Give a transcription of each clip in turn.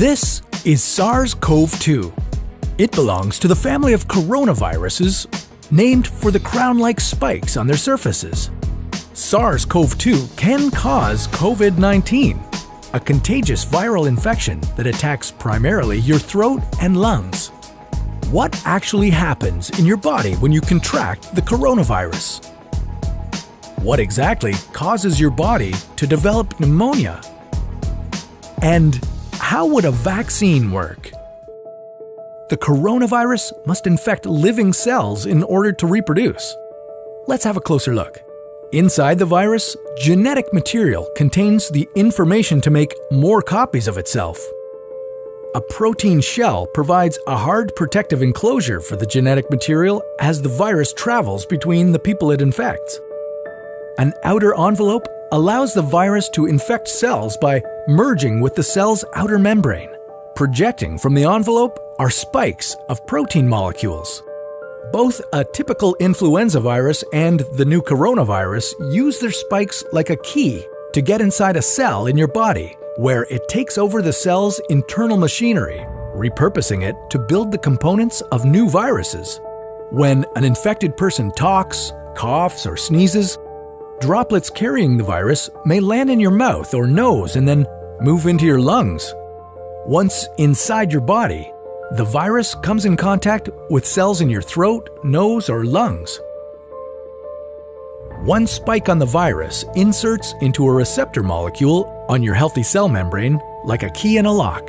This is SARS-CoV-2. It belongs to the family of coronaviruses named for the crown-like spikes on their surfaces. SARS-CoV-2 can cause Covid-19, a contagious viral infection that attacks primarily your throat and lungs. What actually happens in your body when you contract the coronavirus? What exactly causes your body to develop pneumonia? And how would a vaccine work? The coronavirus must infect living cells in order to reproduce. Let's have a closer look. Inside the virus, genetic material contains the information to make more copies of itself. A protein shell provides a hard protective enclosure for the genetic material as the virus travels between the people it infects. An outer envelope allows the virus to infect cells by merging with the cell's outer membrane. Projecting from the envelope are spikes of protein molecules. Both a typical influenza virus and the new coronavirus use their spikes like a key to get inside a cell in your body, where it takes over the cell's internal machinery, repurposing it to build the components of new viruses. When an infected person talks, coughs, or sneezes, droplets carrying the virus may land in your mouth or nose and then move into your lungs. Once inside your body, the virus comes in contact with cells in your throat, nose, or lungs. One spike on the virus inserts into a receptor molecule on your healthy cell membrane like a key in a lock.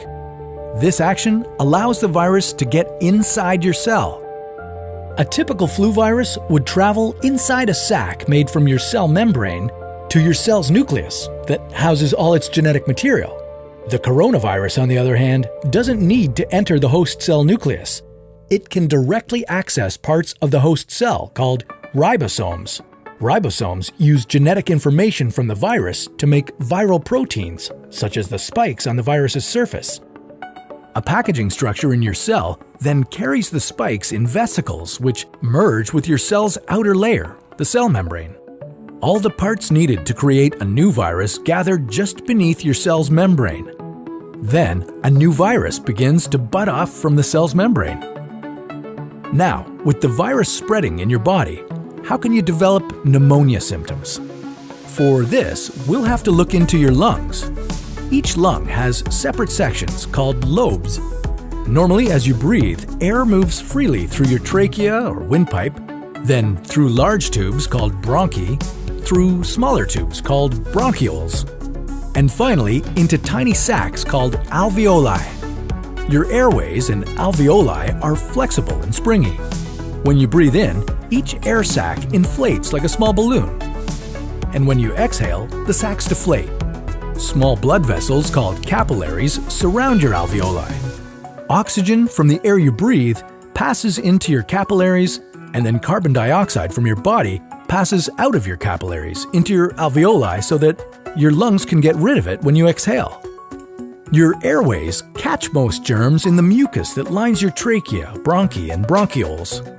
This action allows the virus to get inside your cell. A typical flu virus would travel inside a sac made from your cell membrane to your cell's nucleus that houses all its genetic material. The coronavirus, on the other hand, doesn't need to enter the host cell nucleus. It can directly access parts of the host cell called ribosomes. Ribosomes use genetic information from the virus to make viral proteins, such as the spikes on the virus's surface. A packaging structure in your cell then carries the spikes in vesicles which merge with your cell's outer layer, the cell membrane. All the parts needed to create a new virus gather just beneath your cell's membrane. Then, a new virus begins to bud off from the cell's membrane. Now, with the virus spreading in your body, how can you develop pneumonia symptoms? For this, we'll have to look into your lungs. Each lung has separate sections called lobes. Normally, as you breathe, air moves freely through your trachea or windpipe, then through large tubes called bronchi, through smaller tubes called bronchioles, and finally into tiny sacs called alveoli. Your airways and alveoli are flexible and springy. When you breathe in, each air sac inflates like a small balloon. And when you exhale, the sacs deflate. Small blood vessels called capillaries surround your alveoli. Oxygen from the air you breathe passes into your capillaries, and then carbon dioxide from your body passes out of your capillaries into your alveoli so that your lungs can get rid of it when you exhale. Your airways catch most germs in the mucus that lines your trachea, bronchi, and bronchioles.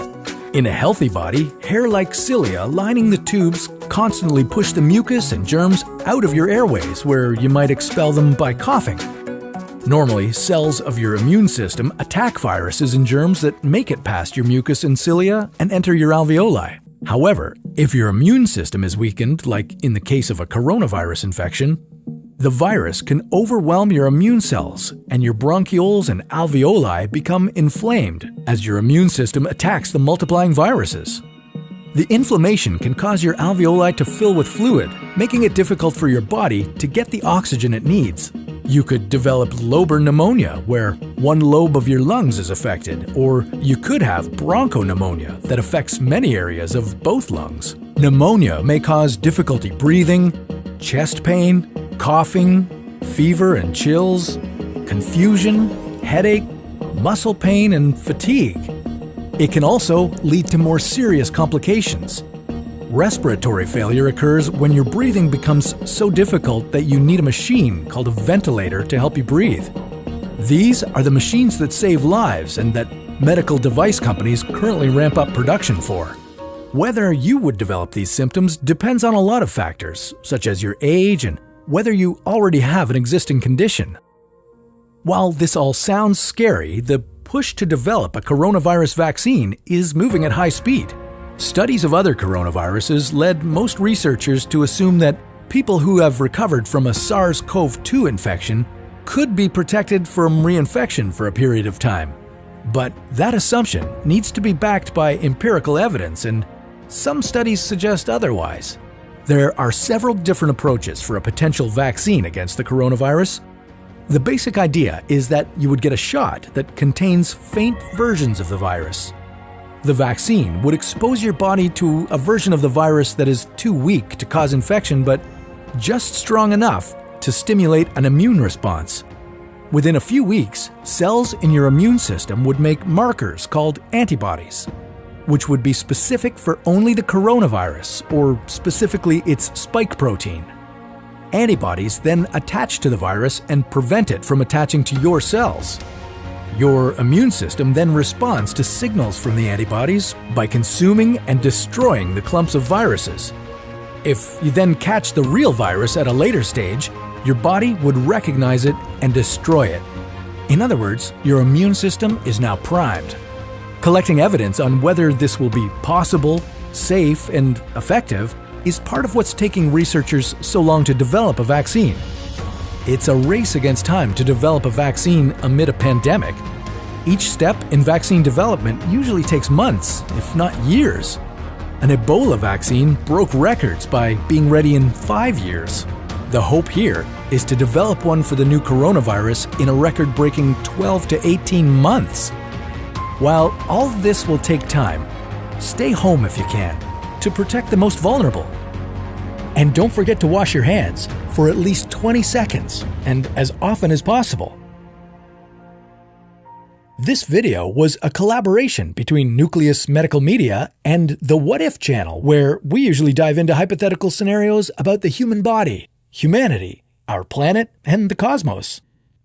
In a healthy body, hair-like cilia lining the tubes constantly push the mucus and germs out of your airways, where you might expel them by coughing. Normally, cells of your immune system attack viruses and germs that make it past your mucus and cilia and enter your alveoli. However, if your immune system is weakened, like in the case of a coronavirus infection, the virus can overwhelm your immune cells, and your bronchioles and alveoli become inflamed as your immune system attacks the multiplying viruses. The inflammation can cause your alveoli to fill with fluid, making it difficult for your body to get the oxygen it needs. You could develop lobar pneumonia, where one lobe of your lungs is affected, or you could have bronchopneumonia that affects many areas of both lungs. Pneumonia may cause difficulty breathing, chest pain, coughing, fever and chills, confusion, headache, muscle pain, and fatigue. It can also lead to more serious complications. Respiratory failure occurs when your breathing becomes so difficult that you need a machine called a ventilator to help you breathe. These are the machines that save lives and that medical device companies currently ramp up production for. Whether you would develop these symptoms depends on a lot of factors, such as your age and whether you already have an existing condition. While this all sounds scary, the push to develop a coronavirus vaccine is moving at high speed. Studies of other coronaviruses led most researchers to assume that people who have recovered from a SARS-CoV-2 infection could be protected from reinfection for a period of time. But that assumption needs to be backed by empirical evidence, and some studies suggest otherwise. There are several different approaches for a potential vaccine against the coronavirus. The basic idea is that you would get a shot that contains faint versions of the virus. The vaccine would expose your body to a version of the virus that is too weak to cause infection, but just strong enough to stimulate an immune response. Within a few weeks, cells in your immune system would make markers called antibodies, which would be specific for only the coronavirus, or specifically its spike protein. Antibodies then attach to the virus and prevent it from attaching to your cells. Your immune system then responds to signals from the antibodies by consuming and destroying the clumps of viruses. If you then catch the real virus at a later stage, your body would recognize it and destroy it. In other words, your immune system is now primed. Collecting evidence on whether this will be possible, safe, and effective is part of what's taking researchers so long to develop a vaccine. It's a race against time to develop a vaccine amid a pandemic. Each step in vaccine development usually takes months, if not years. An Ebola vaccine broke records by being ready in 5 years. The hope here is to develop one for the new coronavirus in a record-breaking 12 to 18 months. While all of this will take time, stay home if you can, to protect the most vulnerable. And don't forget to wash your hands for at least 20 seconds and as often as possible. This video was a collaboration between Nucleus Medical Media and the What If channel, where we usually dive into hypothetical scenarios about the human body, humanity, our planet, and the cosmos.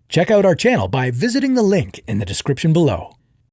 Check out our channel by visiting the link in the description below.